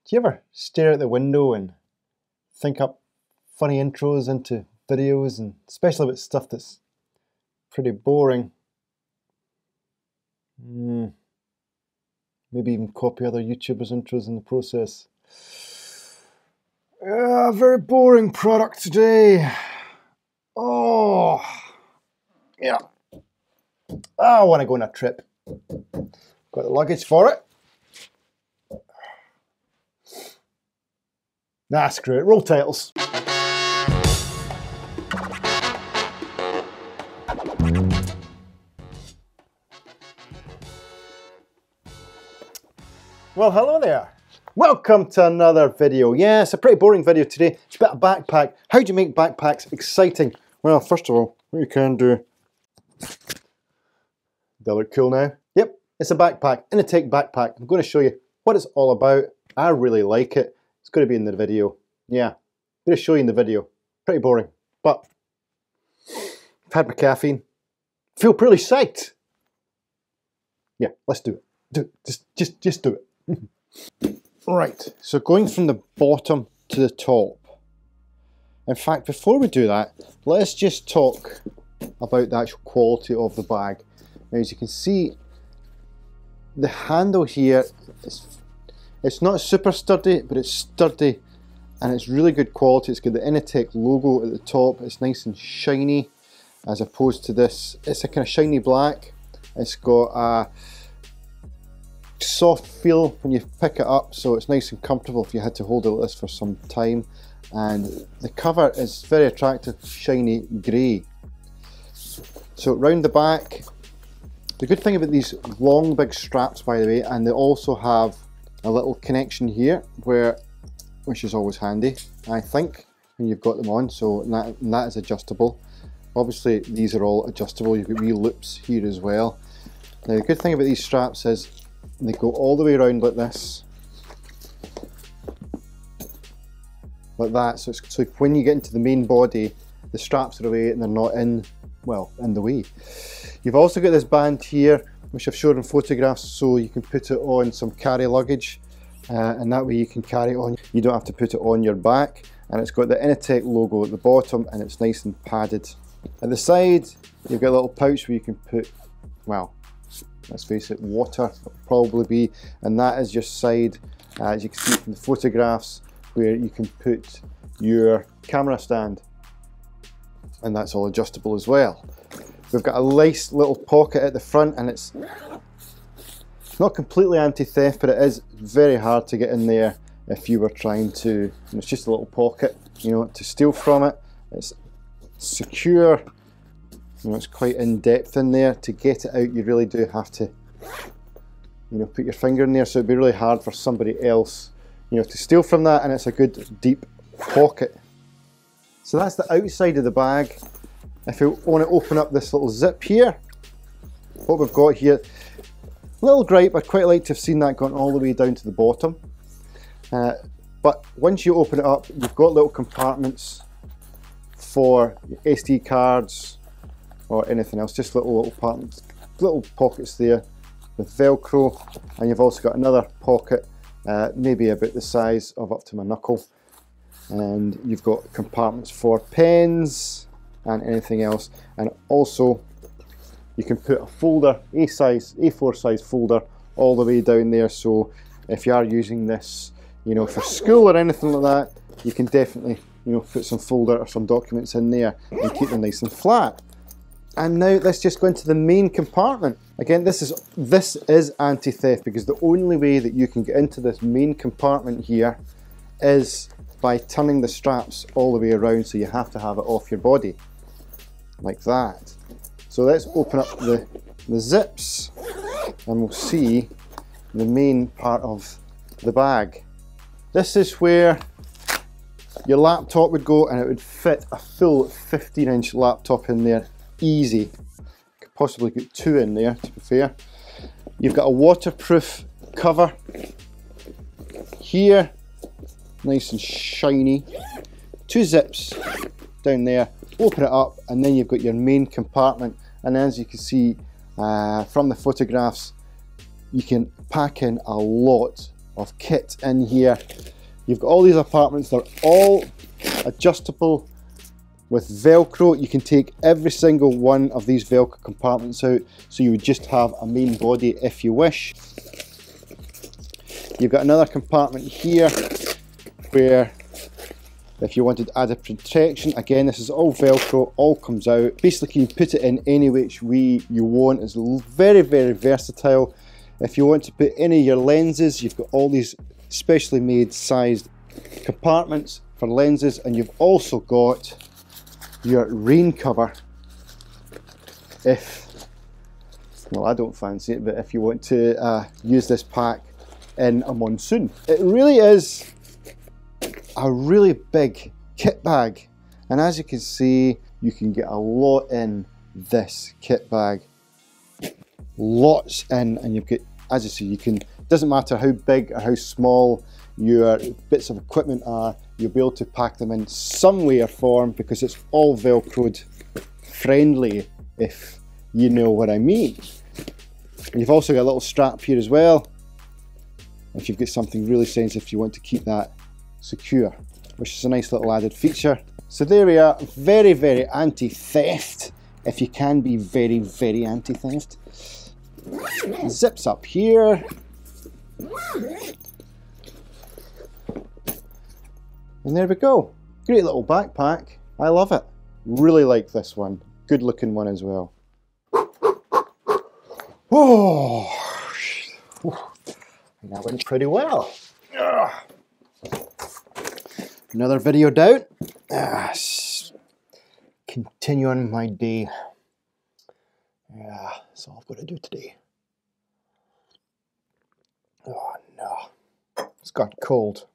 Do you ever stare out the window and think up funny intros into videos, and especially with stuff that's pretty boring? Maybe even copy other YouTubers' intros in the process. Very boring product today. Oh, yeah. I want to go on a trip. Got the luggage for it. Nah, screw it. Roll titles. Well, hello there. Welcome to another video. Yeah, it's a pretty boring video today. It's about a backpack. How do you make backpacks exciting? Well, first of all, what you can do... Does that look cool now? Yep, it's a backpack, Inateck backpack. I'm going to show you what it's all about. I really like it. It's going to be in the video. Yeah, I'm going to show you in the video. Pretty boring, but I've had my caffeine. Feel pretty psyched. Yeah, let's do it. Do it. Just do it. Right, so going from the bottom to the top. In fact, before we do that, let's just talk about the actual quality of the bag. Now, as you can see, the handle here it's not super sturdy, but it's sturdy and it's really good quality. It's got the Inateck logo at the top. It's nice and shiny, as opposed to this. It's a kind of shiny black. It's got a soft feel when you pick it up, so it's nice and comfortable if you had to hold it like this for some time. And the cover is very attractive, shiny grey. So round the back, the good thing about these long big straps, by the way, and they also have a little connection here which is always handy, I think, when you've got them on. So that is adjustable. Obviously these are all adjustable. You've got wee loops here as well. Now the good thing about these straps is they go all the way around like this, like that. So when you get into the main body, the straps are away and they're not in the way. You've also got this band here, which I've shown in photographs, so you can put it on some carry luggage, and that way you can carry it on. You don't have to put it on your back, and it's got the Inateck logo at the bottom, and it's nice and padded. At the side, you've got a little pouch where you can put, well, let's face it, water will probably be, and that is your side, as you can see from the photographs, where you can put your camera stand, and that's all adjustable as well. We've got a nice little pocket at the front, and it's not completely anti-theft, but it is very hard to get in there if you were trying to, it's just a little pocket, to steal from it. It's secure, it's quite in depth in there. To get it out, you really do have to, put your finger in there, so it'd be really hard for somebody else, to steal from that, and it's a good deep pocket. So that's the outside of the bag. If you want to open up this little zip here, what we've got here, little gripe, I'd quite like to have seen that gone all the way down to the bottom. But once you open it up, you've got little compartments for your SD cards or anything else, just little pockets there with Velcro, and you've also got another pocket, maybe about the size of up to my knuckle, and you've got compartments for pens and anything else, and also you can put a folder, A4 size folder, all the way down there. So if you are using this, for school or anything like that, you can definitely, put some folder or some documents in there and keep them nice and flat. And now let's just go into the main compartment. Again, this is anti-theft, because the only way that you can get into this main compartment here is by turning the straps all the way around, so you have to have it off your body, like that. So let's open up the zips, and we'll see the main part of the bag. This is where your laptop would go, and it would fit a full 15-inch laptop in there, easy. Could possibly get 2 in there, to be fair. You've got a waterproof cover here, nice and shiny. 2 zips down there. Open it up, and then you've got your main compartment, and as you can see from the photographs, you can pack in a lot of kit in here. You've got all these compartments, they're all adjustable with Velcro. You can take every single one of these Velcro compartments out, so you would just have a main body if you wish. You've got another compartment here where if you wanted added protection, again this is all Velcro, all comes out. Basically you can put it in any which way you want. It's very, very versatile. If you want to put any of your lenses, you've got all these specially made sized compartments for lenses, and you've also got your rain cover if, well, I don't fancy it, but if you want to use this pack in a monsoon. It really is a really big kit bag, and as you can see, you can get a lot in this kit bag. Lots in, and you've got, as you see, you can, doesn't matter how big or how small your bits of equipment are, you'll be able to pack them in some way or form because it's all Velcroed friendly, if you know what I mean. And you've also got a little strap here as well, if you've got something really sensitive you want to keep that secure, which is a nice little added feature. So there we are, very, very anti-theft, if you can be very, very anti-theft. Zips up here. And there we go. Great little backpack. I love it. Really like this one. Good looking one as well. Oh, that went pretty well. Another video down. Continue on my day. Yeah, that's all I've got to do today. Oh no, it's got cold.